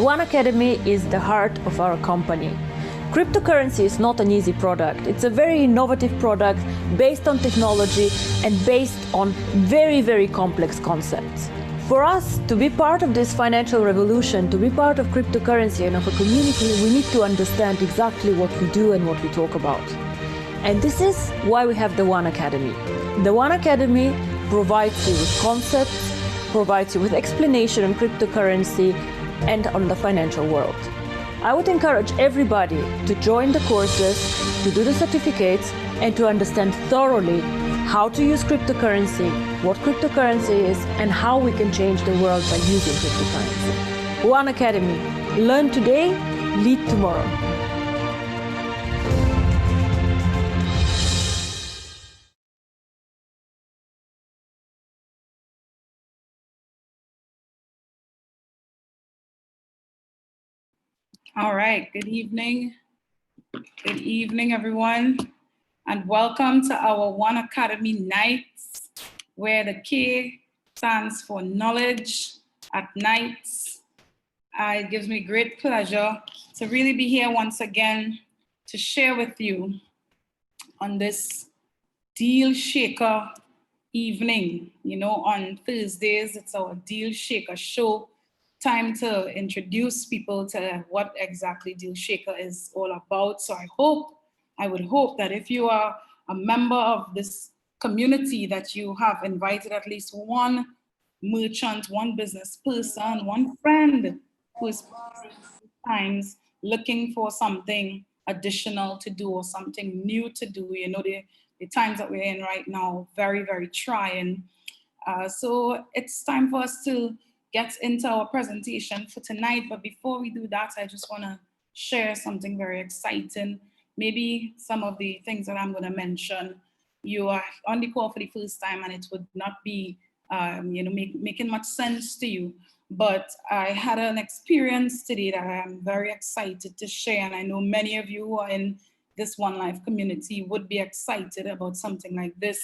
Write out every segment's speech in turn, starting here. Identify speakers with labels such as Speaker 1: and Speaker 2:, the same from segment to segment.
Speaker 1: OneAcademy is the heart of our company. Cryptocurrency is not an easy product. It's a very innovative product based on technology and based on very, very complex concepts. For us to be part of this financial revolution, to be part of cryptocurrency and of a community, we need to understand exactly what we do and what we talk about. And this is why we have the OneAcademy. The OneAcademy provides you with concepts, provides you with explanation on cryptocurrency and on the financial world. I would encourage everybody to join the courses, to do the certificates, and to understand thoroughly how to use cryptocurrency, what cryptocurrency is, and how we can change the world by using cryptocurrency. OneAcademy. Learn today, lead tomorrow.
Speaker 2: All right, good evening. Good evening, everyone. And welcome to our OneAcademy Nights, where the K stands for knowledge at nights. It gives me great pleasure to really be here once again to share with you on this Deal Shaker evening. You know, on Thursdays, it's our Deal Shaker show. Time to introduce people to what exactly Deal Shaker is all about. So I would hope that if you are a member of this community, that you have invited at least one merchant, one business person, one friend who is times looking for something additional to do or something new to do. You know, the times that we're in right now, very, very trying. So it's time for us to get into our presentation for tonight. But before we do that, I just want to share something very exciting. Maybe some of the things that I'm going to mention, you are on the call for the first time and it would not be making much sense to you. But I had an experience today that I'm very excited to share. And I know many of you who are in this One Life community would be excited about something like this.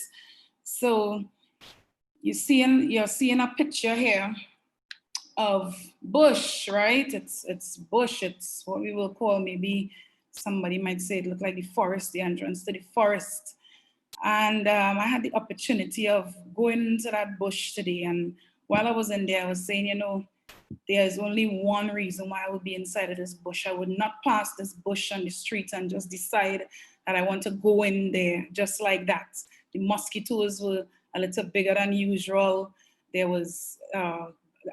Speaker 2: So you're seeing a picture here of bush, right? It's bush. It's what we will call, maybe somebody might say it looked like the forest, the entrance to the forest. And I had the opportunity of going into that bush today. And while I was in there, I was saying, you know, there's only one reason why I would be inside of this bush. I would not pass this bush on the street and just decide that I want to go in there just like that. The mosquitoes were a little bigger than usual. There was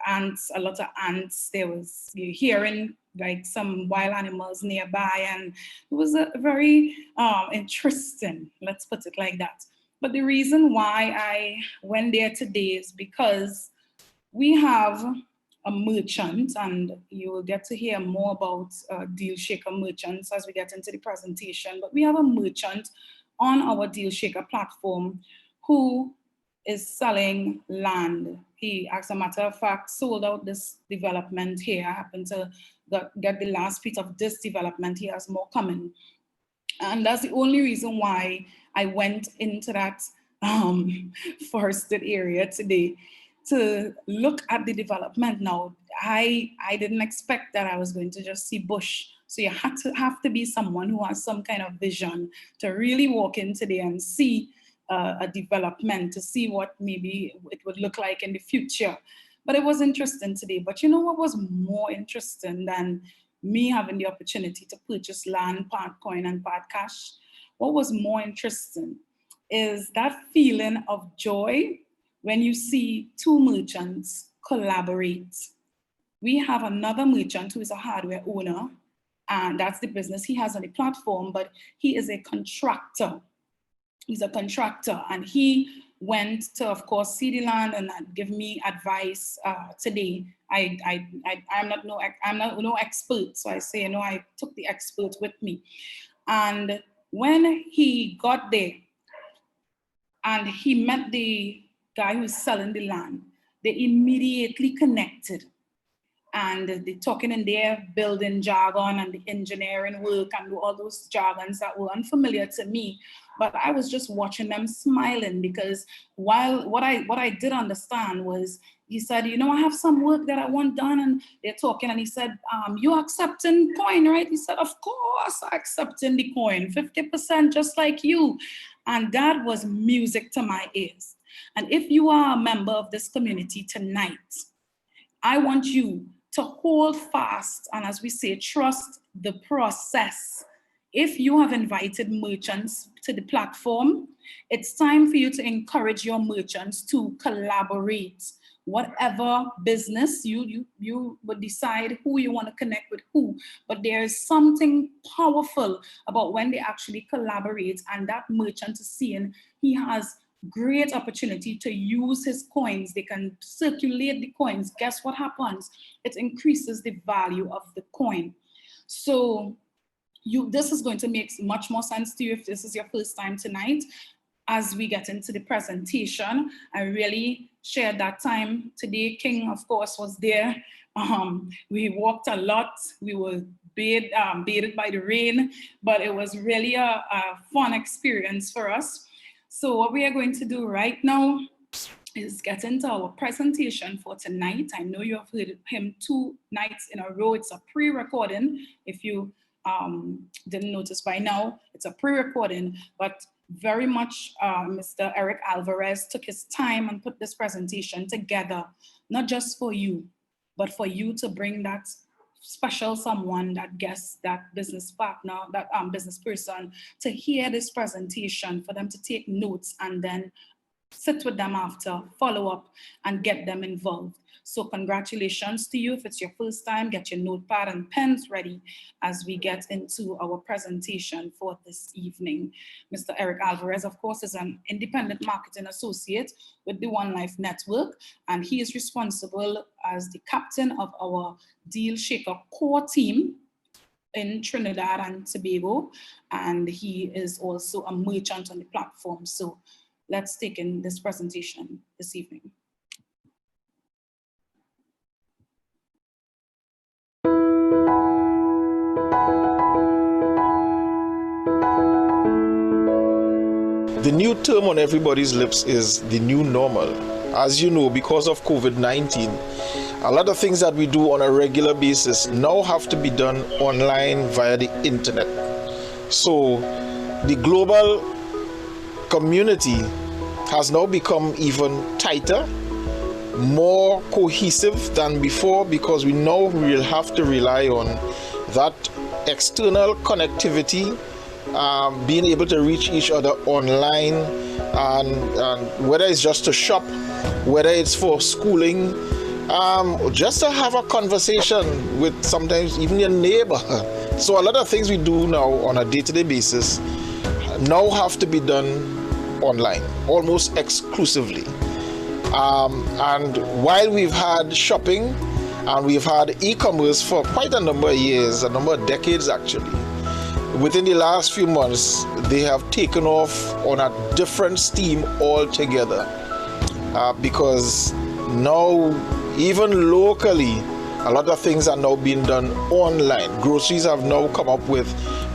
Speaker 2: ants, a lot of ants. You're hearing like some wild animals nearby, and it was a very interesting, let's put it like that. But the reason why I went there today is because we have a merchant, and you will get to hear more about Deal Shaker merchants as we get into the presentation. But we have a merchant on our Deal Shaker platform who is selling land. He, as a matter of fact, sold out this development here. I happen to get the last piece of this development. He has more coming. And that's the only reason why I went into that forested area today to look at the development. Now, I didn't expect that I was going to just see bush. So you have to be someone who has some kind of vision to really walk in today and see a development, to see what maybe it would look like in the future. But it was interesting today. But you know what was more interesting than me having the opportunity to purchase land, part coin and part cash? What was more interesting is that feeling of joy when you see two merchants collaborate. We have another merchant who is a hardware owner, and that's the business he has on the platform, but he is a contractor. He's a contractor, and he went to, of course, see the land and give me advice today. I'm not no expert, so I say, you know, I took the expert with me. And when he got there and he met the guy who's selling the land, they immediately connected. and they're talking in their building jargon and the engineering work and all those jargons that were unfamiliar to me. But I was just watching them smiling, because while what I did understand was, he said, you know, I have some work that I want done, and they're talking, and he said, you accepting coin, right? He said, of course, I accepting the coin, 50% just like you. And that was music to my ears. And if you are a member of this community tonight, I want you to hold fast, and as we say, trust the process. If you have invited merchants to the platform, it's time for you to encourage your merchants to collaborate. Whatever business you would decide who you want to connect with who, but there is something powerful about when they actually collaborate, and that merchant is seeing he has great opportunity to use his coins. They can circulate the coins. Guess what happens? It increases the value of the coin. So this is going to make much more sense to you if this is your first time tonight. As we get into the presentation, I really shared that time today. King, of course, was there. We walked a lot. We were bathed by the rain, but it was really a fun experience for us. So what we are going to do right now is get into our presentation for tonight. I know you have heard him 2 nights in a row. It's a pre-recording. If you didn't notice by now, it's a pre-recording, but very much Mr. Eric Alvarez took his time and put this presentation together, not just for you, but for you to bring that special someone, that guest, that business partner, that business person, to hear this presentation, for them to take notes and then sit with them after, follow up, and get them involved. So congratulations to you. If it's your first time, get your notepad and pens ready as we get into our presentation for this evening. Mr. Eric Alvarez, of course, is an independent marketing associate with the One Life Network, and he is responsible as the captain of our Deal Shaker core team in Trinidad and Tobago, and he is also a merchant on the platform. So let's take in this presentation this evening.
Speaker 3: The new term on everybody's lips is the new normal. As you know, because of COVID-19, a lot of things that we do on a regular basis now have to be done online via the internet. So the global community has now become even tighter, more cohesive than before, because we now will have to rely on that external connectivity, being able to reach each other online, and whether it's just to shop, whether it's for schooling, just to have a conversation with sometimes even your neighbor. So a lot of things we do now on a day-to-day basis now have to be done online, almost exclusively. And while we've had shopping and we've had e-commerce for quite a number of years, a number of decades actually, within the last few months, they have taken off on a different steam altogether. Because now, even locally, a lot of things are now being done online. Groceries have now come up with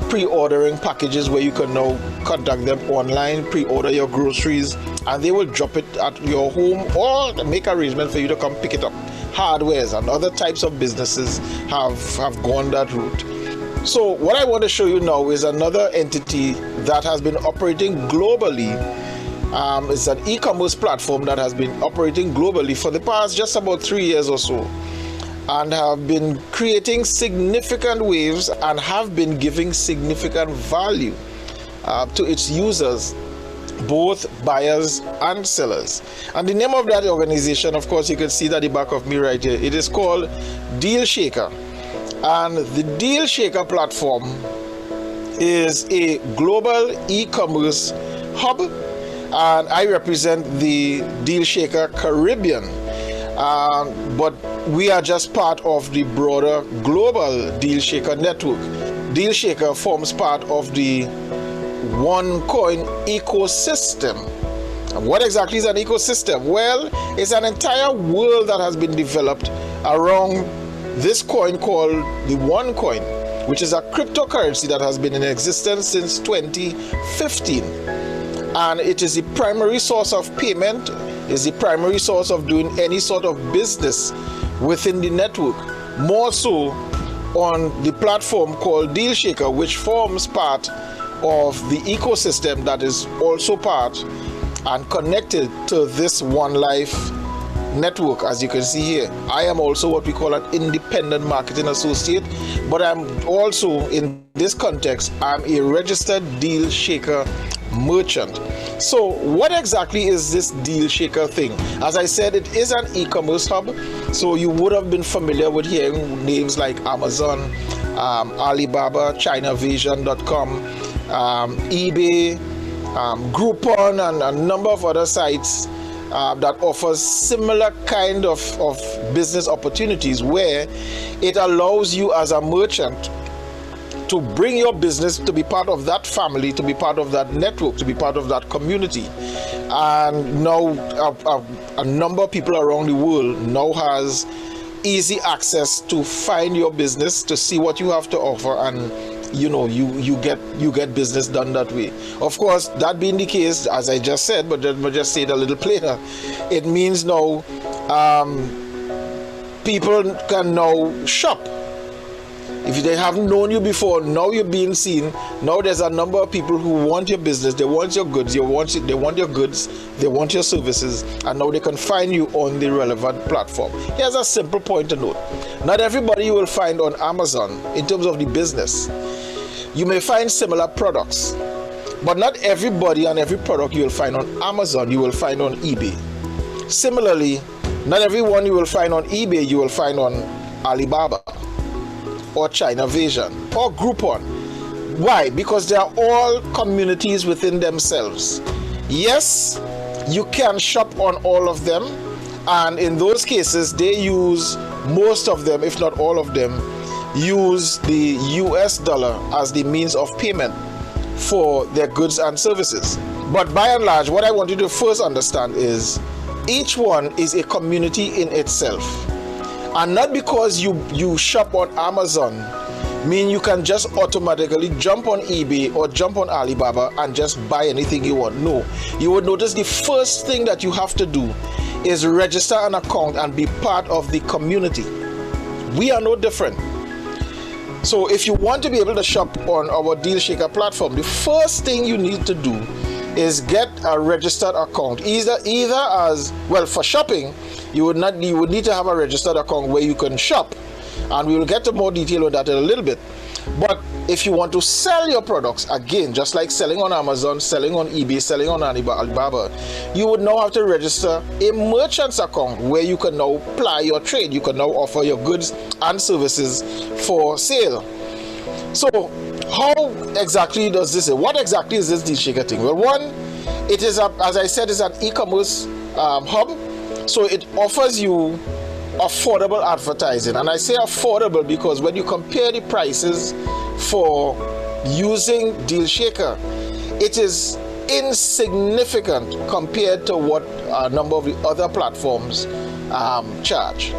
Speaker 3: pre-ordering packages where you can now contact them online, pre-order your groceries, and they will drop it at your home or make arrangement for you to come pick it up. Hardwares and other types of businesses have gone that route. So what I want to show you now is another entity that has been operating globally. It's an e-commerce platform that has been operating globally for the past just about 3 years or so, and have been creating significant waves and have been giving significant value to its users, both buyers and sellers. And the name of that organization, of course, you can see that at the back of me right here. It is called Deal Shaker. And the Deal Shaker platform is a global e-commerce hub, and I represent the Deal Shaker Caribbean. But we are just part of the broader global Deal Shaker network. Deal Shaker forms part of the OneCoin ecosystem. And what exactly is an ecosystem? Well, it's an entire world that has been developed around this coin called the OneCoin, which is a cryptocurrency that has been in existence since 2015. And it is the primary source of payment, is the primary source of doing any sort of business within the network. More so on the platform called DealShaker, which forms part of the ecosystem that is also part and connected to this One Life network. As you can see here, I am also what we call an independent marketing associate, but I'm also, in this context, I'm a registered DealShaker merchant. So what exactly is this DealShaker thing? As I said, it is an e-commerce hub, so you would have been familiar with hearing names like Amazon, Alibaba, ChinaVision.com, eBay, Groupon, and a number of other sites that offers similar kind of business opportunities, where it allows you as a merchant to bring your business to be part of that family, to be part of that network, to be part of that community. And now a number of people around the world now has easy access to find your business, to see what you have to offer, and you get business done that way. Of course, that being the case, as I just said, but let me just say it a little plainer, it means now people can now shop. If they haven't known you before, now you're being seen. Now there's a number of people who want your business, they want your goods, they want your goods, they want your services, and now they can find you on the relevant platform. Here's a simple point to note. Not everybody you will find on Amazon in terms of the business. You may find similar products, but not everybody and every product you will find on Amazon you will find on eBay. Similarly, not everyone you will find on eBay you will find on Alibaba or ChinaVision or Groupon. Why? Because they are all communities within themselves. Yes, you can shop on all of them, and in those cases they use, most of them, if not all of them, use the US dollar as the means of payment for their goods and services. But by and large, what I want you to first understand is each one is a community in itself. And not because you shop on Amazon mean you can just automatically jump on eBay or jump on Alibaba and just buy anything you want. No. You would notice the first thing that you have to do is register an account and be part of the community. We are no different. So if you want to be able to shop on our DealShaker platform, the first thing you need to do is get a registered account. Either as well, for shopping, you would need to have a registered account where you can shop, and we will get to more detail on that in a little bit. But if you want to sell your products, again, just like selling on Amazon, selling on eBay, selling on Alibaba, you would now have to register a merchant's account where you can now ply your trade. You can now offer your goods and services for sale. So how exactly does this, what exactly is this DealShaker thing? Well, one, it is, as I said, is an e-commerce hub. So it offers you affordable advertising. And I say affordable because when you compare the prices for using DealShaker, it is insignificant compared to what a number of the other platforms charge.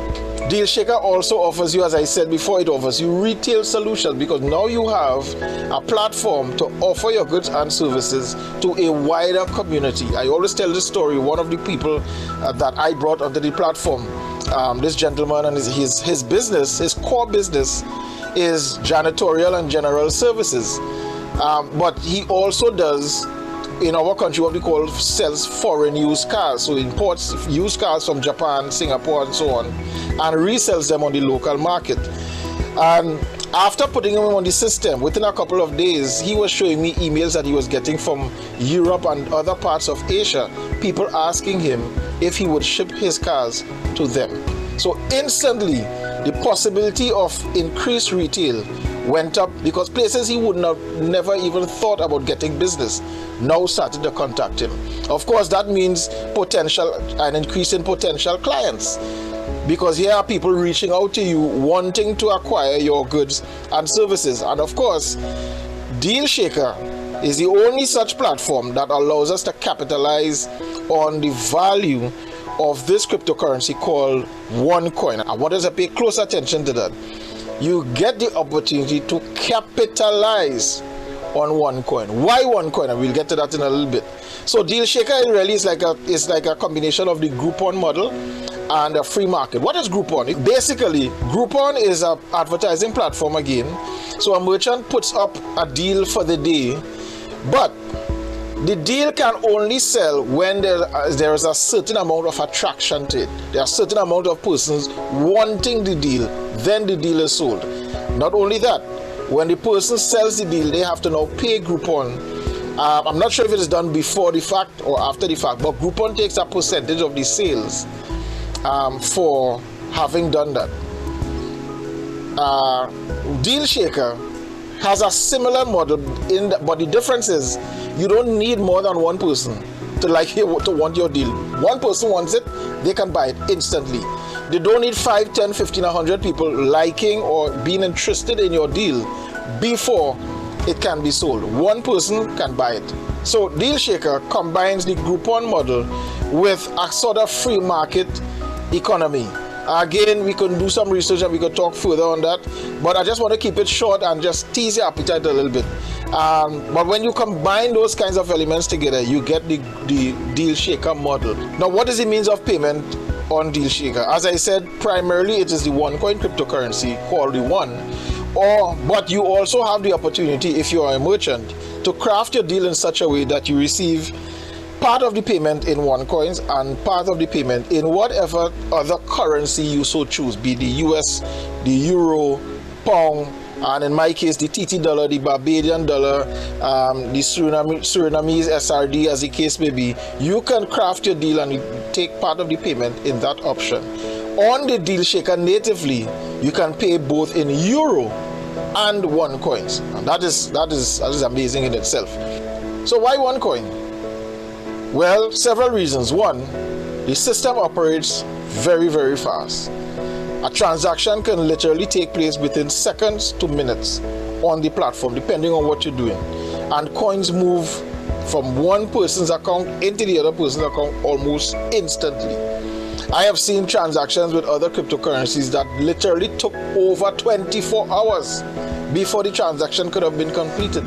Speaker 3: DealShaker also offers you, as I said before, it offers you retail solutions, because now you have a platform to offer your goods and services to a wider community. I always tell this story. One of the people that I brought onto the platform, this gentleman, and his business, his core business is janitorial and general services. But he also does, in our country, what we call sells foreign used cars. So imports used cars from Japan, Singapore, and so on, and resells them on the local market. And after putting him on the system, within a couple of days, he was showing me emails that he was getting from Europe and other parts of Asia, people asking him if he would ship his cars to them. So instantly, the possibility of increased retail went up, because places he would never even thought about getting business now started to contact him. Of course, that means an increase in potential clients, because here are people reaching out to you wanting to acquire your goods and services. And of course, DealShaker is the only such platform that allows us to capitalize on the value of this cryptocurrency called OneCoin. I want us to pay close attention to that. You get the opportunity to capitalize on OneCoin. Why OneCoin? And we'll get to that in a little bit. So Deal Shaker really is like a combination of the Groupon model and a free market. What is Groupon? Basically, Groupon is an advertising platform again. So a merchant puts up a deal for the day, but the deal can only sell when there is a certain amount of attraction to it. There are a certain amount of persons wanting the deal, then the deal is sold. Not only that, when the person sells the deal, they have to now pay Groupon. I'm not sure if it is done before the fact or after the fact, but Groupon takes a percentage of the sales for having done that. Deal Shaker has a similar model, but the difference is you don't need more than one person to want your deal. One person wants it, they can buy it instantly. They don't need 5, 10, 15, 100 people liking or being interested in your deal before it can be sold. One person can buy it. So Deal Shaker combines the Groupon model with a sort of free market economy. Again, we can do some research and we could talk further on that, but I just want to keep it short and just tease your appetite a little bit. But when you combine those kinds of elements together, you get the Deal Shaker model. Now, what is the means of payment on Deal Shaker? As I said, primarily it is the OneCoin cryptocurrency called the One. But you also have the opportunity, if you are a merchant, to craft your deal in such a way that you receive part of the payment in OneCoins and part of the payment in whatever other currency you so choose, be the US, the Euro, Pound, and in my case, the TT dollar, the Barbadian dollar, the Surinamese SRD, as the case may be. You can craft your deal and you take part of the payment in that option. On the Deal Shaker natively, you can pay both in Euro and OneCoins. And that is amazing in itself. So why OneCoin? Well, several reasons. One, the system operates very, very fast. A transaction can literally take place within seconds to minutes on the platform, depending on what you're doing. And coins move from one person's account into the other person's account almost instantly. I have seen transactions with other cryptocurrencies that literally took over 24 hours before the transaction could have been completed.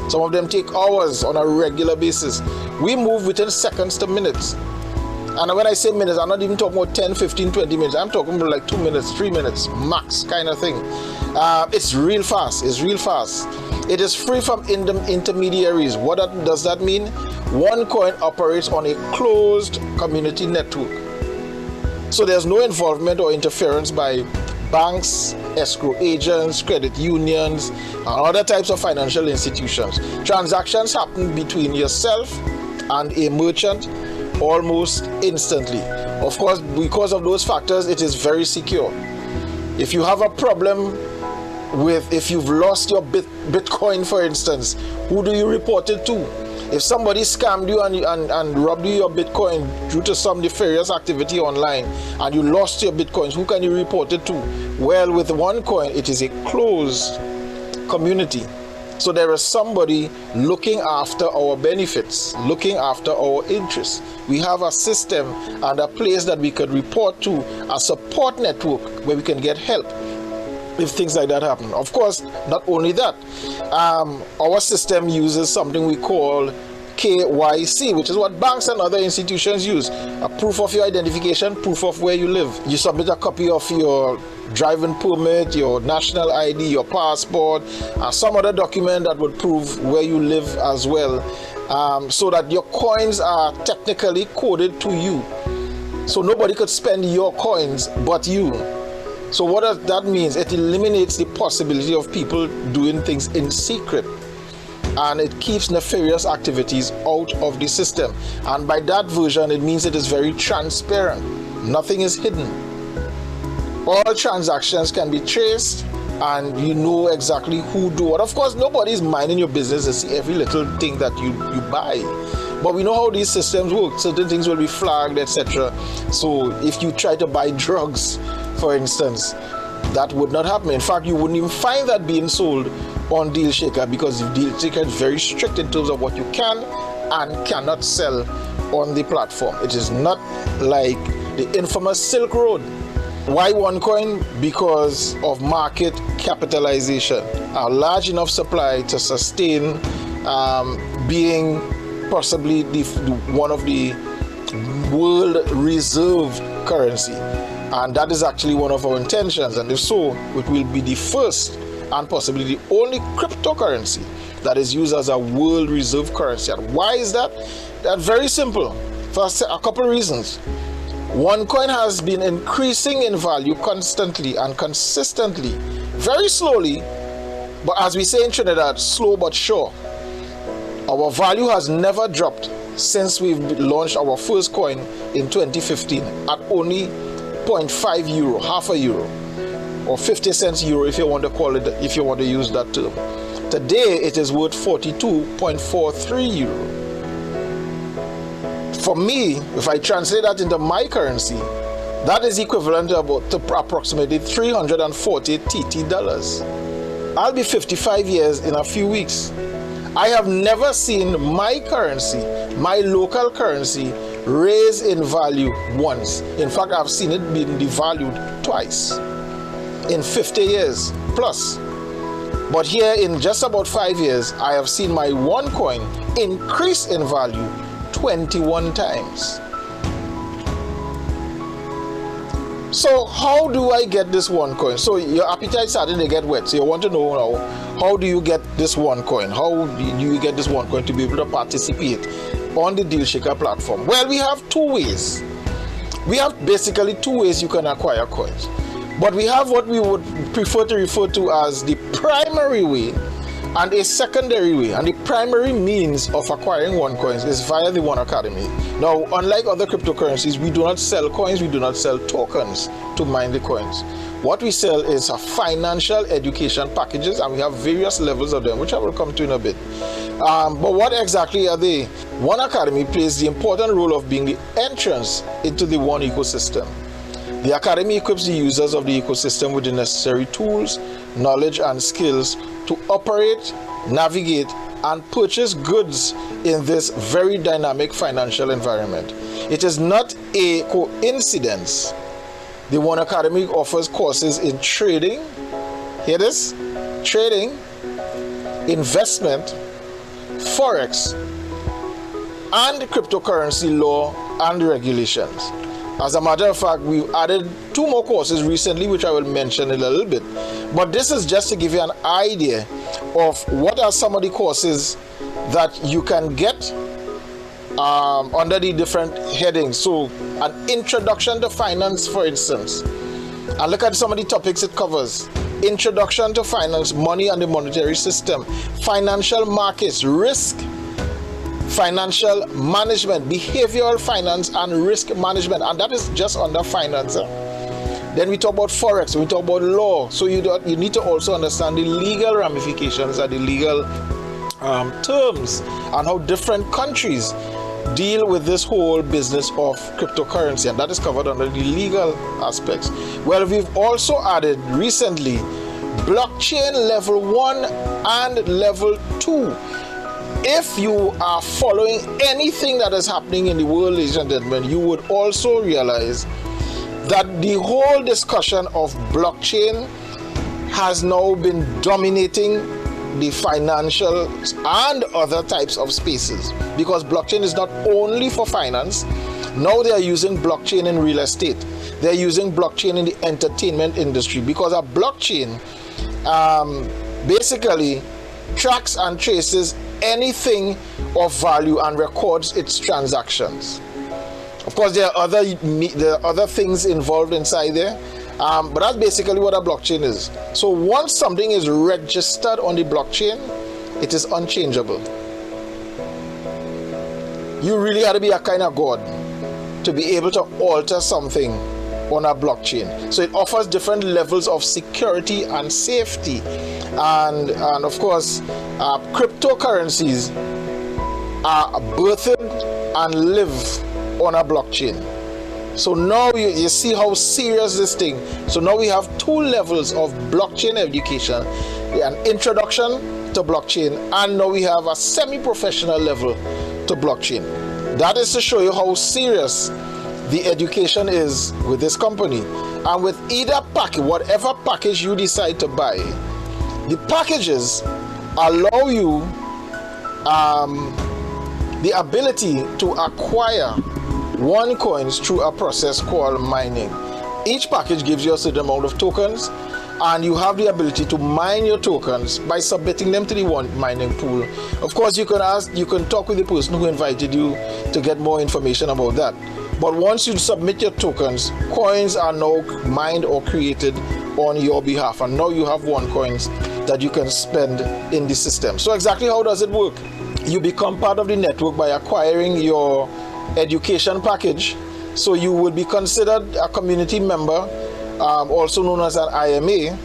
Speaker 3: Some of them take hours on a regular basis. We move within seconds to minutes. And when I say minutes, I'm not even talking about 10, 15, 20 minutes. I'm talking about like 2 minutes, 3 minutes, max kind of thing. It's real fast. It's real fast. It is free from intermediaries. What does that mean? OneCoin operates on a closed community network. So there's no involvement or interference by banks, escrow agents, credit unions, and other types of financial institutions. Transactions happen between yourself and a merchant almost instantly. Of course, because of those factors, it is very secure. If you have a problem if you've lost your Bitcoin, for instance, who do you report it to? If somebody scammed you and robbed you your Bitcoin due to some nefarious activity online and you lost your Bitcoins, who can you report it to? Well, with OneCoin, it is a closed community. So there is somebody looking after our benefits, looking after our interests. We have a system and a place that we could report to, a support network where we can get help if things like that happen. Of course, not only that, our system uses something we call KYC, which is what banks and other institutions use. A proof of your identification, proof of where you live. You submit a copy of your driving permit, your national ID, your passport, some other document that would prove where you live as well, so that your coins are technically coded to you. So nobody could spend your coins but you. So what does that mean? It eliminates the possibility of people doing things in secret, and it keeps nefarious activities out of the system. And by that version, it means it is very transparent. Nothing is hidden. All transactions can be traced, and you know exactly who do what. Of course, nobody is minding your business to see every little thing that you buy. But we know how these systems work. Certain things will be flagged, etc. So if you try to buy drugs, for instance, that would not happen. In fact, you wouldn't even find that being sold on Deal Shaker, because Deal Shaker is very strict in terms of what you can and cannot sell on the platform. It is not like the infamous Silk Road. Why OneCoin? Because of market capitalization, a large enough supply to sustain being possibly one of the world reserve currency. And that is actually one of our intentions. And if so, it will be the first and possibly the only cryptocurrency that is used as a world reserve currency. And why is that? That's very simple. First, a couple of reasons. OneCoin has been increasing in value constantly and consistently, very slowly, but as we say in Trinidad, slow but sure. Our value has never dropped since we've launched our first coin in 2015 at only 0.5 euro, half a euro, or 50 cents euro if you want to call it, if you want to use that term. Today it is worth 42.43 euro. For me, if I translate that into my currency, that is equivalent to approximately 340 TT dollars. I'll be 55 years in a few weeks. I have never seen my currency, my local currency, raise in value once. In fact, I've seen it being devalued twice in 50 years plus. But here in just about 5 years, I have seen my OneCoin increase in value 21 times. So how do I get this OneCoin? So your appetite starting to get wet. So you want to know now, how do you get this OneCoin? How do you get this OneCoin to be able to participate on the DealShaker platform? Well, we have two ways. We have basically two ways you can acquire coins. But we have what we would prefer to refer to as the primary way and a secondary way. And the primary means of acquiring OneCoins is via the OneAcademy. Now, unlike other cryptocurrencies, we do not sell coins, we do not sell tokens to mine the coins. What we sell is a financial education packages, and we have various levels of them, which I will come to in a bit. But what exactly are they? OneAcademy plays the important role of being the entrance into the One ecosystem. The Academy equips the users of the ecosystem with the necessary tools, knowledge, and skills to operate, navigate, and purchase goods in this very dynamic financial environment. It is not a coincidence. The OneAcademy offers courses in trading, hear this? Trading, investment, forex, and cryptocurrency law and regulations. As a matter of fact, we've added 2 more courses recently, which I will mention in a little bit. But this is just to give you an idea of what are some of the courses that you can get under the different headings. So, an introduction to finance, for instance. And look at some of the topics it covers. Introduction to finance, money and the monetary system, financial markets, risk, financial management, behavioral finance, and risk management, and that is just under finance. Then we talk about forex, we talk about law. So you need to also understand the legal ramifications and the legal terms and how different countries deal with this whole business of cryptocurrency, and that is covered under the legal aspects. Well, we've also added recently blockchain level 1 and level 2. If you are following anything that is happening in the world, ladies and gentlemen, you would also realize that the whole discussion of blockchain has now been dominating the financial and other types of spaces, because blockchain is not only for finance. Now they are using blockchain in real estate. They're using blockchain in the entertainment industry, because a blockchain basically tracks and traces anything of value and records its transactions. Of course, there are other things involved inside there, but that's basically what a blockchain is. So once something is registered on the blockchain, it is unchangeable. You really have to be a kind of god to be able to alter something on a blockchain. So it offers different levels of security and safety, and of course cryptocurrencies are birthed and live on a blockchain. So now you see how serious this thing. So now we have 2 levels of blockchain education, an introduction to blockchain, and now we have a semi-professional level to blockchain. That is to show you how serious the education is with this company. And with either package, whatever package you decide to buy, the packages allow you the ability to acquire OneCoins through a process called mining. Each package gives you a certain amount of tokens, and you have the ability to mine your tokens by submitting them to the one mining pool. Of course, you can talk with the person who invited you to get more information about that. But once you submit your tokens, coins are now mined or created on your behalf, and now you have OneCoins that you can spend in the system. So exactly how does it work? You become part of the network by acquiring your education package. So you will be considered a community member, also known as an IMA,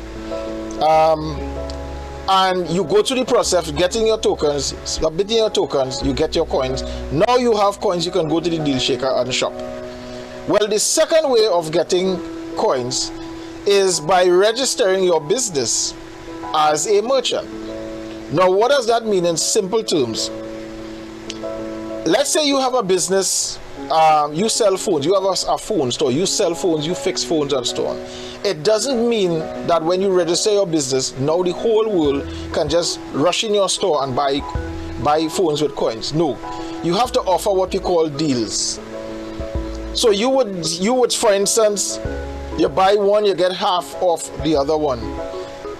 Speaker 3: and you go through the process of getting your tokens, submitting your tokens, you get your coins. Now you have coins, you can go to the deal shaker and shop. Well, the second way of getting coins is by registering your business as a merchant. Now, what does that mean in simple terms? Let's say you have a business, you sell phones, you have a phone store, you sell phones, you fix phones and so on. It doesn't mean that when you register your business, now the whole world can just rush in your store and buy phones with coins. No, you have to offer what we call deals. So you would, for instance, you buy one, you get half off the other one.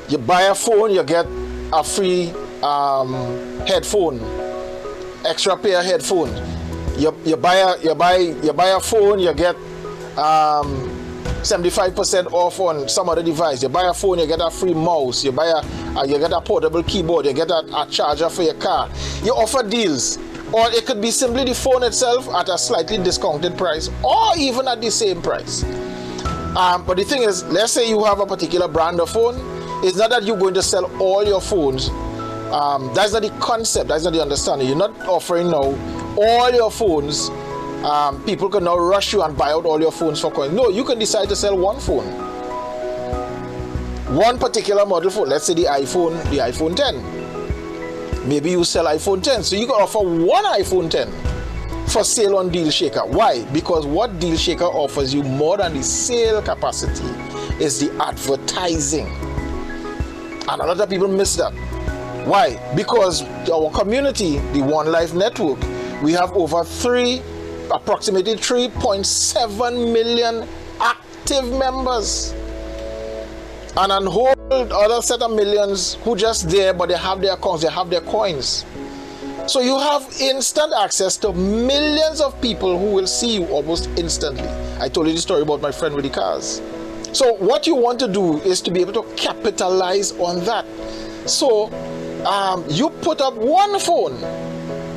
Speaker 3: You buy a phone, you get a free headphone, extra pair of headphones. You buy a phone, you get 75% off on some other device. You buy a phone, you get a free mouse. You get a portable keyboard. You get a charger for your car. You offer deals, or it could be simply the phone itself at a slightly discounted price, or even at the same price. But the thing is, let's say you have a particular brand of phone. It's not that you're going to sell all your phones. That's not the concept. That's not the understanding. You're not offering now all your phones. People can now rush you and buy out all your phones for coins. No, you can decide to sell one phone, one particular model phone. Let's say the iPhone 10. Maybe you sell iPhone 10, so you can offer one iPhone 10 for sale on Deal Shaker. Why? Because what Deal Shaker offers you more than the sale capacity is the advertising, and a lot of people miss that. Why? Because our community, the One Life Network, we have over approximately 3.7 million active members, and a whole other set of millions who just there, but they have their accounts, they have their coins. So you have instant access to millions of people who will see you almost instantly. I told you the story about my friend with the cars. So what you want to do is to be able to capitalize on that. So you put up one phone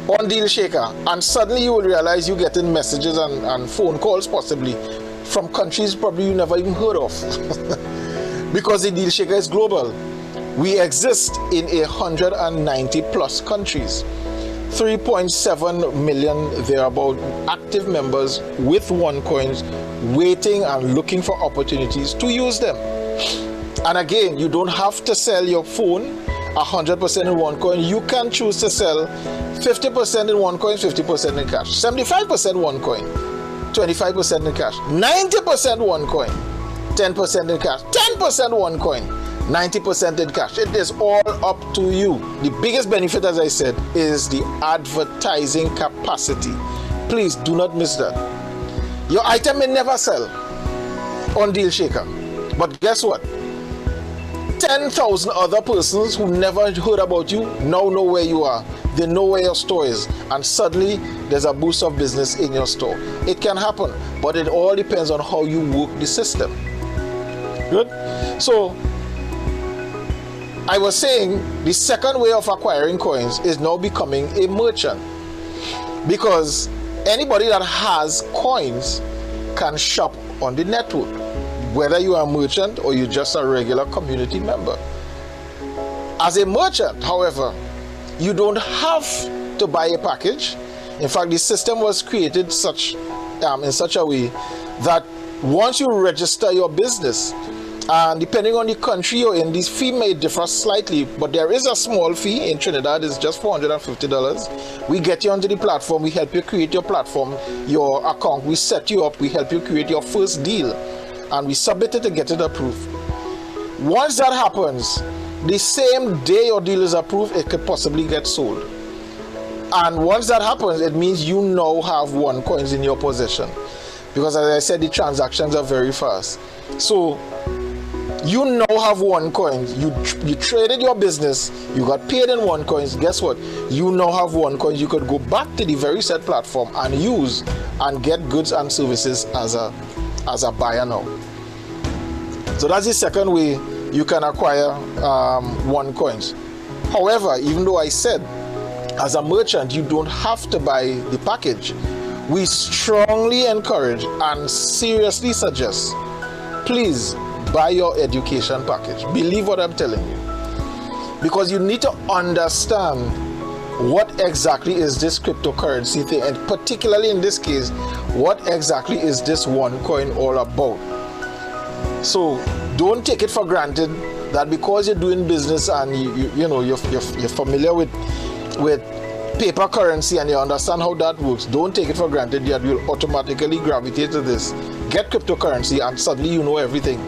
Speaker 3: on Deal Shaker, and suddenly you will realize you're getting messages and phone calls possibly from countries probably you never even heard of. Because the Deal Shaker is global. We exist in 190 plus countries. 3.7 million thereabout active members with OneCoins, waiting and looking for opportunities to use them. And again, you don't have to sell your phone 100% in OneCoin. You can choose to sell 50% in OneCoin, 50% in cash, 75% OneCoin, 25% in cash, 90% OneCoin, 10% in cash, 10% OneCoin, 90% in cash. It is all up to you. The biggest benefit, as I said, is the advertising capacity. Please do not miss that. Your item may never sell on Deal Shaker, but guess what? 10,000 other persons who never heard about you now know where you are. They know where your store is, and suddenly there's a boost of business in your store. It can happen, but it all depends on how you work the system. Good? So I was saying the second way of acquiring coins is now becoming a merchant, because anybody that has coins can shop on the network, whether you are a merchant or you're just a regular community member. As a merchant, however, you don't have to buy a package. In fact, the system was created in such a way that once you register your business And depending on the country you're in, this fee may differ slightly, but there is a small fee. In Trinidad, it's just $450. We get you onto the platform, we help you create your platform, your account, we set you up, we help you create your first deal, and we submit it to get it approved. Once that happens, the same day your deal is approved, it could possibly get sold. And once that happens, it means you now have OneCoins in your possession. Because as I said, the transactions are very fast. So you now have OneCoins. You traded your business, you got paid in OneCoins. Guess what? You now have OneCoins. You could go back to the very set platform and use and get goods and services as a buyer now. So that's the second way you can acquire OneCoins. However, even though I said as a merchant you don't have to buy the package, we strongly encourage and seriously suggest, please buy your education package. Believe what I'm telling you, because you need to understand what exactly is this cryptocurrency thing, and particularly in this case, what exactly is this OneCoin all about. So don't take it for granted that because you're doing business and you're familiar with paper currency and you understand how that works, don't take it for granted that you'll automatically gravitate to this. Get cryptocurrency and suddenly you know everything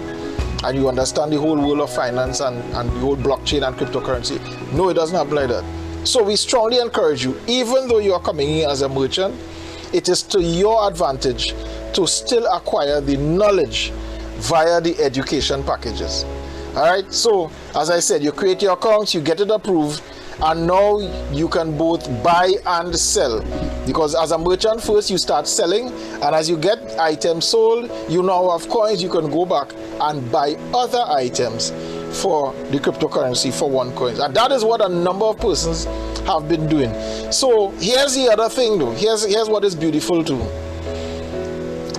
Speaker 3: and you understand the whole world of finance and the whole blockchain and cryptocurrency. No, it doesn't happen like that. So we strongly encourage you, even though you are coming in as a merchant, it is to your advantage to still acquire the knowledge via the education packages. All right, so as I said, you create your accounts, you get it approved, and now you can both buy and sell. Because as a merchant, first you start selling, and as you get items sold, you now have coins, you can go back and buy other items for the cryptocurrency for OneCoins. And that is what a number of persons have been doing. So here's the other thing though, here's what is beautiful too.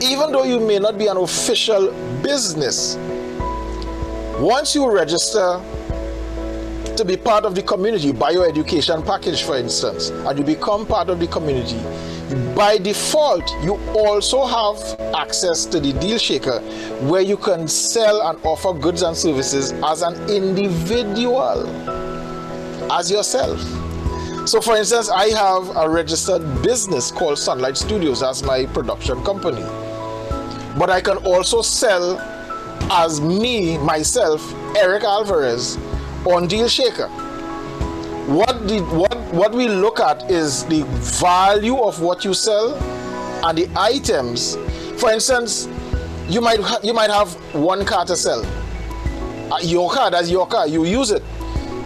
Speaker 3: Even though you may not be an official business, once you register to be part of the community, buy your education package for instance, and you become part of the community, by default you also have access to the deal shaker, where you can sell and offer goods and services as an individual, as yourself. So for instance, I have a registered business called Sunlight Studios as my production company, but I can also sell as myself, Eric Alvarez, on Deal Shaker. What we look at is the value of what you sell and the items. For instance, you might have one car to sell. Your car, that's your car. You use it,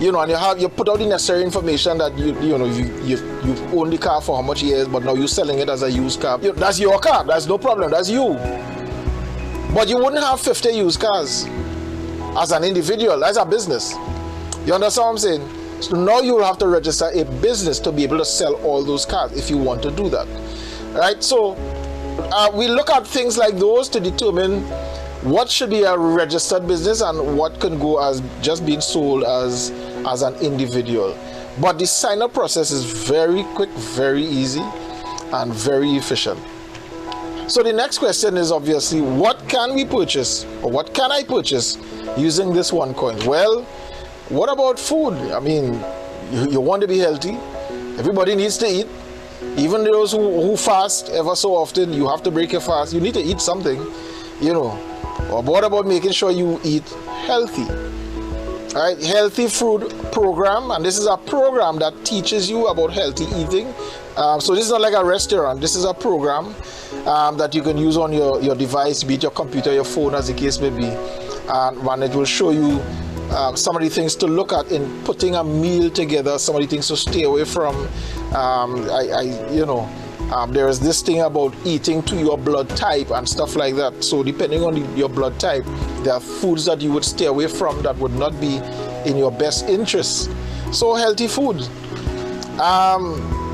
Speaker 3: and you put out the necessary information that you've owned the car for how much years, but now you're selling it as a used car. That's your car. That's no problem. That's you. But you wouldn't have 50 used cars as an individual, as a business. You understand what I'm saying? So now you will have to register a business to be able to sell all those cars if you want to do that. Right? So we look at things like those to determine what should be a registered business and what can go as just being sold as an individual. But the sign-up process is very quick, very easy, and very efficient. So the next question is obviously, what can we purchase, or what can I purchase using this OneCoin? Well, what about food? I mean, you want to be healthy. Everybody needs to eat. Even those who fast ever so often, you have to break your fast. You need to eat something, Or what about making sure you eat healthy? All right, healthy food program, and this is a program that teaches you about healthy eating. So this is not like a restaurant. This is a program that you can use on your device, be it your computer, your phone, as the case may be, and it will show you some of the things to look at in putting a meal together, some of the things to stay away from. There is this thing about eating to your blood type and stuff like that. So depending on your blood type, there are foods that you would stay away from that would not be in your best interest. So healthy food.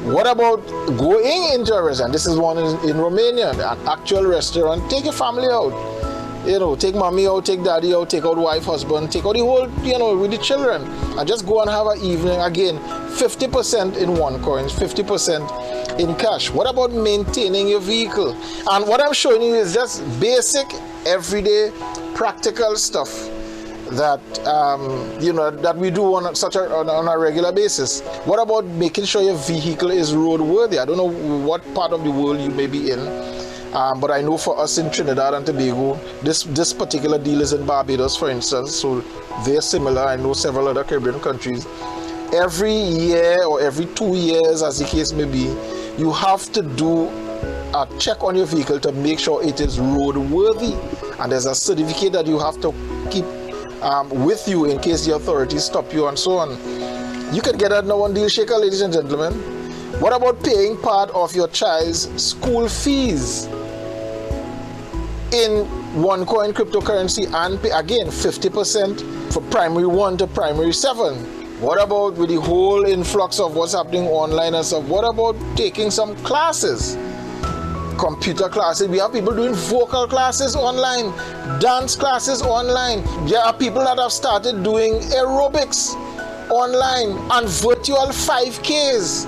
Speaker 3: What about going into a restaurant? This is one in Romania, an actual restaurant. Take your family out. Take mommy out, take daddy out, take out wife, husband, take out the whole, with the children, and just go and have an evening. Again, 50% in OneCoins, 50% in cash. What about maintaining your vehicle? And what I'm showing you is just basic everyday practical stuff that that we do on a regular basis. What about making sure your vehicle is roadworthy? I don't know what part of the world you may be in, but I know for us in Trinidad and Tobago, this particular deal is in Barbados, for instance, so they're similar. I know several other Caribbean countries. Every year or every 2 years, as the case may be, you have to do a check on your vehicle to make sure it is roadworthy, and there's a certificate that you have to keep with you in case the authorities stop you and so on. You can get that now on Deal Shaker, ladies and gentlemen. What about paying part of your child's school fees in OneCoin cryptocurrency and pay, again, 50% for primary 1 to primary 7? What about with the whole influx of what's happening online and stuff? What about taking some classes? Computer classes. We have people doing vocal classes online, dance classes online. There are people that have started doing aerobics online and virtual 5Ks.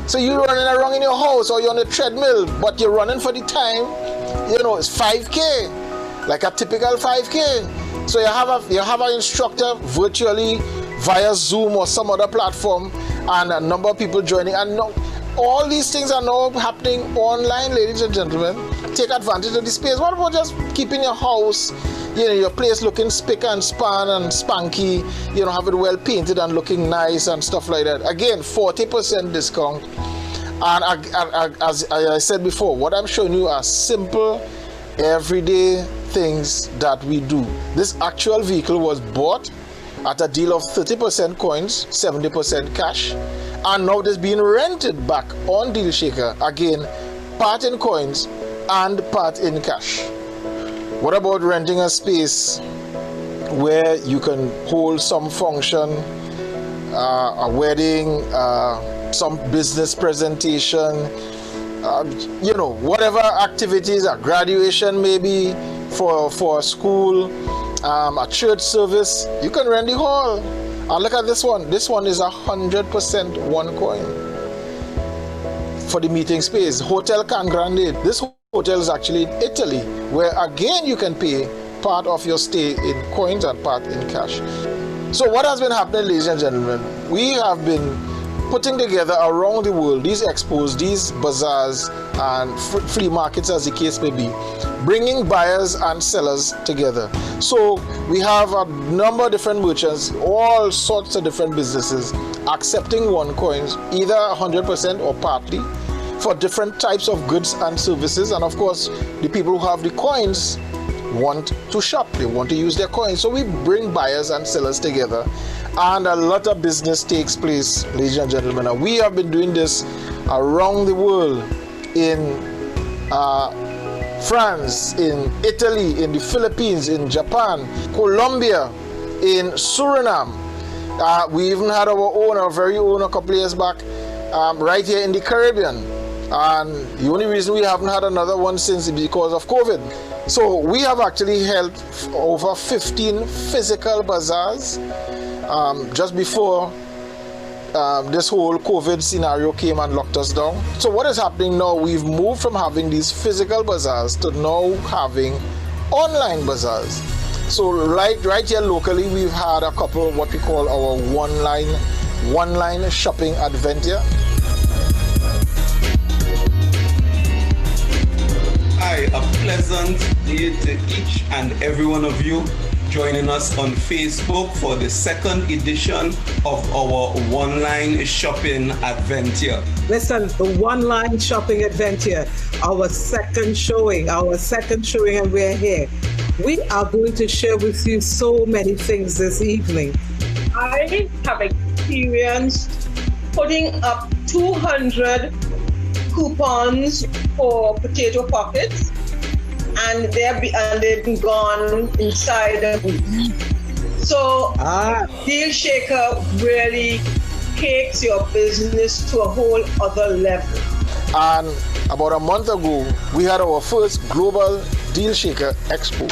Speaker 3: So you're running around in your house or you're on a treadmill, but you're running for the time, it's 5K, like a typical 5K. So you have an instructor virtually via Zoom or some other platform, and a number of people joining, and all these things are now happening online, ladies and gentlemen. Take advantage of the space. What about just keeping your house, your place looking spick and span and spanky, have it well painted and looking nice and stuff like that. Again, 40% discount. And as I said before, what I'm showing you are simple, everyday things that we do. This actual vehicle was bought at a deal of 30% coins, 70% cash, and now it is being rented back on Deal Shaker, again, part in coins and part in cash. What about renting a space where you can hold some function, a wedding, some business presentation, whatever activities, a graduation maybe for a school, a church service, you can rent the hall. And look at this one. This one is 100% OneCoin for the meeting space. Hotel Can Grande. This hotel is actually in Italy, where again you can pay part of your stay in coins and part in cash. So what has been happening, ladies and gentlemen? We have been putting together around the world these expos, these bazaars and flea markets, as the case may be, bringing buyers and sellers together. So we have a number of different merchants, all sorts of different businesses accepting OneCoins, either 100% or partly, for different types of goods and services. And of course, the people who have the coins want to shop, they want to use their coins. So we bring buyers and sellers together, and a lot of business takes place, ladies and gentlemen. And we have been doing this around the world, in France, in Italy, in the Philippines, in Japan, Colombia, in Suriname. We even had our very own a couple of years back, right here in the Caribbean. And the only reason we haven't had another one since is because of COVID. So we have actually held over 15 physical bazaars just before this whole COVID scenario came and locked us down. So what is happening now, we've moved from having these physical bazaars to now having online bazaars. So right here locally, we've had a couple of what we call our one-line shopping adventure.
Speaker 4: Hi, a pleasant day to each and every one of you joining us on Facebook for the second edition of our one-line shopping adventure.
Speaker 5: Listen, the one-line shopping adventure, our second showing, and we're here. We are going to share with you so many things this evening.
Speaker 6: I have experienced putting up 200 coupons for potato pockets, and they've been gone inside a week. So Deal Shaker really takes your business to a whole other level.
Speaker 3: And about a month ago, we had our first global Deal Shaker Expo.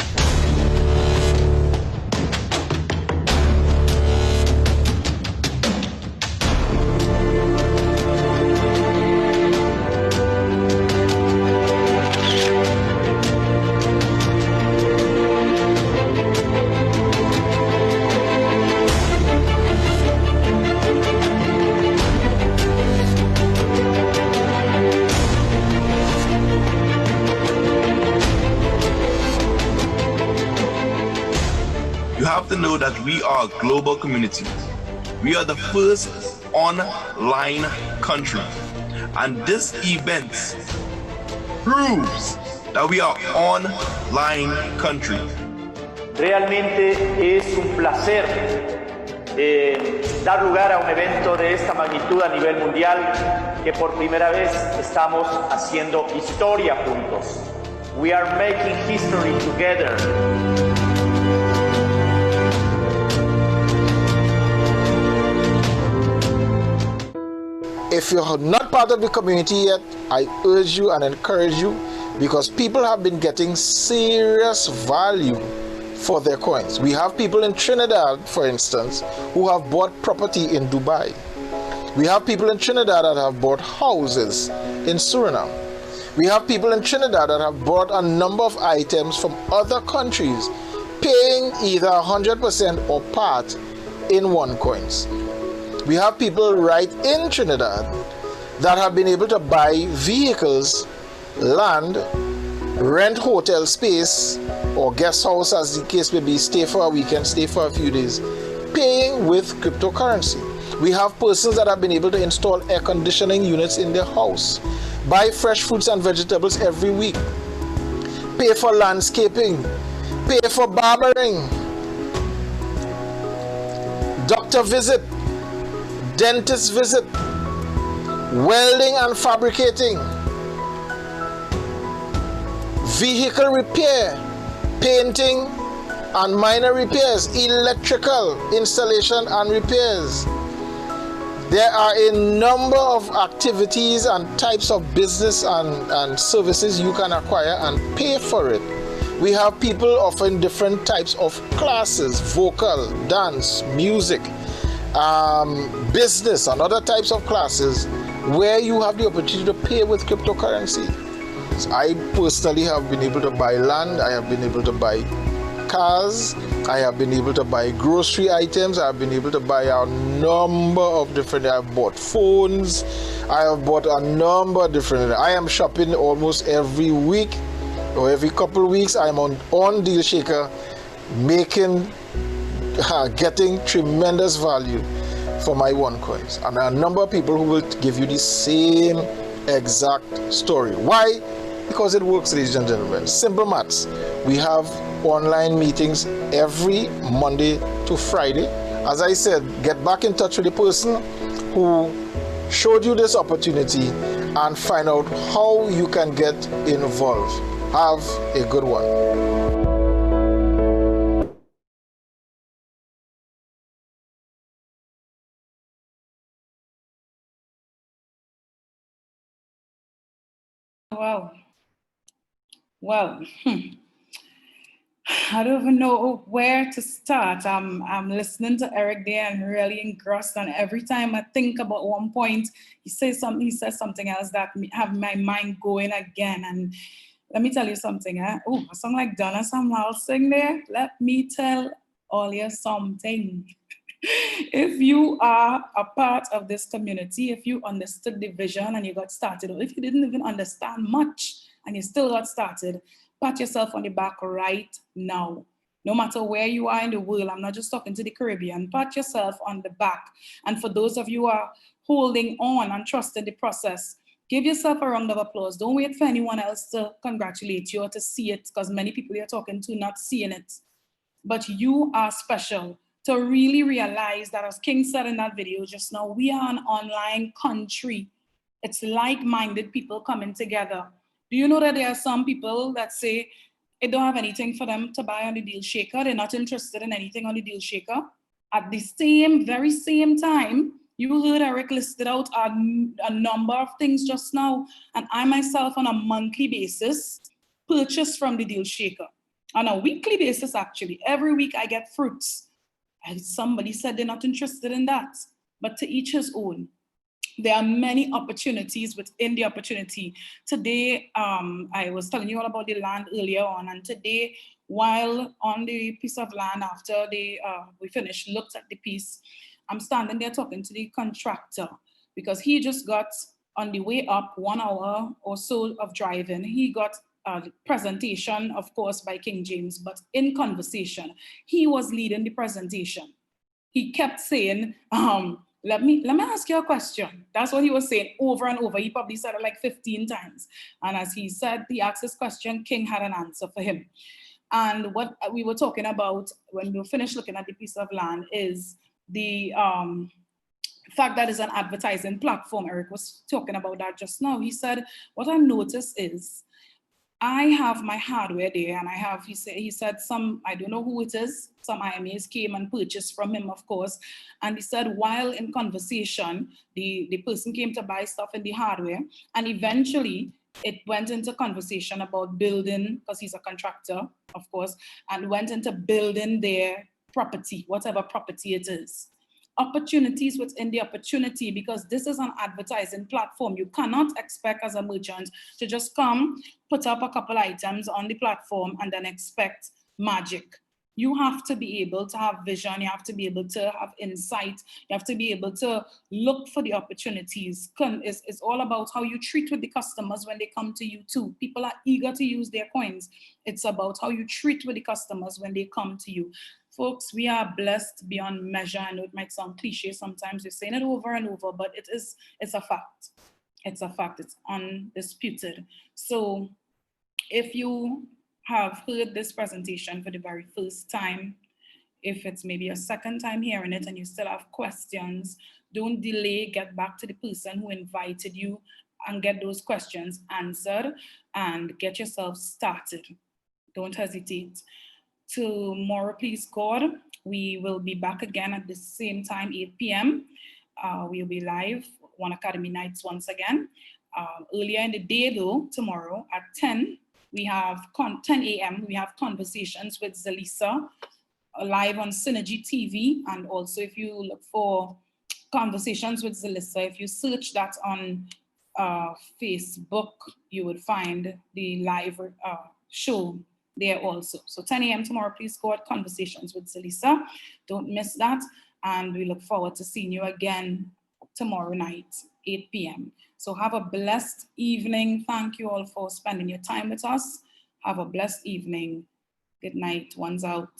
Speaker 7: know that we are a global community. We are the first online country. And this event proves that we are online country.
Speaker 8: Realmente es un placer dar lugar a un evento de esta magnitud a nivel mundial, que por primera vez estamos haciendo historia juntos. We are making history together.
Speaker 3: If you're not part of the community yet, I urge you and encourage you, because people have been getting serious value for their coins. We have people in Trinidad, for instance, who have bought property in Dubai. We have people in Trinidad that have bought houses in Suriname. We have people in Trinidad that have bought a number of items from other countries, paying either 100% or part in OneCoins. We have people right in Trinidad that have been able to buy vehicles, land, rent hotel space, or guest house, as the case may be, stay for a weekend, stay for a few days, paying with cryptocurrency. We have persons that have been able to install air conditioning units in their house, buy fresh fruits and vegetables every week, pay for landscaping, pay for barbering, doctor visit, dentist visit, welding and fabricating, vehicle repair, painting and minor repairs, electrical installation and repairs. There are a number of activities and types of business and services you can acquire and pay for it. We have people offering different types of classes, vocal, dance, music, business and other types of classes where you have the opportunity to pay with cryptocurrency. So I personally have been able to buy land, I have been able to buy cars, I have been able to buy grocery items, I have been able to buy a number of different, I have bought phones, I have bought a number of different, I am shopping almost every week or every couple of weeks. I'm on Deal Shaker making, getting tremendous value for my OneCoins. And there are a number of people who will give you the same exact story. Why? Because it works, ladies and gentlemen. Simple maths. We have online meetings every Monday to Friday. As I said, get back in touch with the person who showed you this opportunity and find out how you can get involved. Have a good one.
Speaker 2: Well, I don't even know where to start. I'm listening to Eric there and really engrossed, and every time I think about one point, he says something else that have my mind going again. And let me tell you something. Oh, a song like Donna Samuel sing there. Let me tell all you something. If you are a part of this community, if you understood the vision and you got started, or if you didn't even understand much and you still got started, pat yourself on the back right now. No matter where you are in the world, I'm not just talking to the Caribbean, pat yourself on the back. And for those of you who are holding on and trusting the process, give yourself a round of applause. Don't wait for anyone else to congratulate you or to see it, because many people you're talking to not seeing it. But you are special. To really realize that, as King said in that video just now, we are an online country. It's like-minded people coming together. Do you know that there are some people that say they don't have anything for them to buy on the Deal Shaker? They're not interested in anything on the Deal Shaker. At the very same time, you heard Eric listed out a number of things just now, and I myself on a monthly basis purchase from the Deal Shaker. On a weekly basis, actually. Every week I get fruits. And somebody said they're not interested in that, but to each his own. There are many opportunities within the opportunity. Today, I was telling you all about the land earlier on, and today, while on the piece of land after we finished, looked at the piece, I'm standing there talking to the contractor because he just got on the way up 1 hour or so of driving. He got presentation, of course, by King James, but in conversation, he was leading the presentation. He kept saying, let me ask you a question. That's what he was saying over and over. He probably said it like 15 times. And as he said, he asked this question, King had an answer for him. And what we were talking about when we finished looking at the piece of land is the fact that it's an advertising platform. Eric was talking about that just now. He said, what I noticed is I have my hardware there, and I have, he said some, I don't know who it is, some IMAs came and purchased from him, of course. And he said, while in conversation, the person came to buy stuff in the hardware, and eventually it went into conversation about building, because he's a contractor, of course, and went into building their property, whatever property it is. Opportunities within the opportunity, because this is an advertising platform. You cannot expect as a merchant to just come, put up a couple items on the platform and then expect magic. You have to be able to have vision, you have to be able to have insight, you have to be able to look for the opportunities. It's all about how you treat with the customers when they come to you too. People are eager to use their coins. It's about how you treat with the customers when they come to you. Folks, we are blessed beyond measure. I know it might sound cliche sometimes, we're saying it over and over, but it's a fact. It's a fact, it's undisputed. So if you have heard this presentation for the very first time, if it's maybe a second time hearing it and you still have questions, don't delay, get back to the person who invited you and get those questions answered and get yourself started. Don't hesitate. Tomorrow, please God, we will be back again at the same time, 8 p.m. We'll be live, OneAcademy Nights once again. Earlier in the day though, tomorrow at 10, we have 10 a.m. we have conversations with Zelisa live on Synergy TV. And also if you look for conversations with Zelisa, if you search that on Facebook, you would find the live show there also. So 10 a.m. tomorrow, please go at Conversations with Zelisa. Don't miss that. And we look forward to seeing you again tomorrow night, 8 p.m. So have a blessed evening. Thank you all for spending your time with us. Have a blessed evening. Good night. One's out.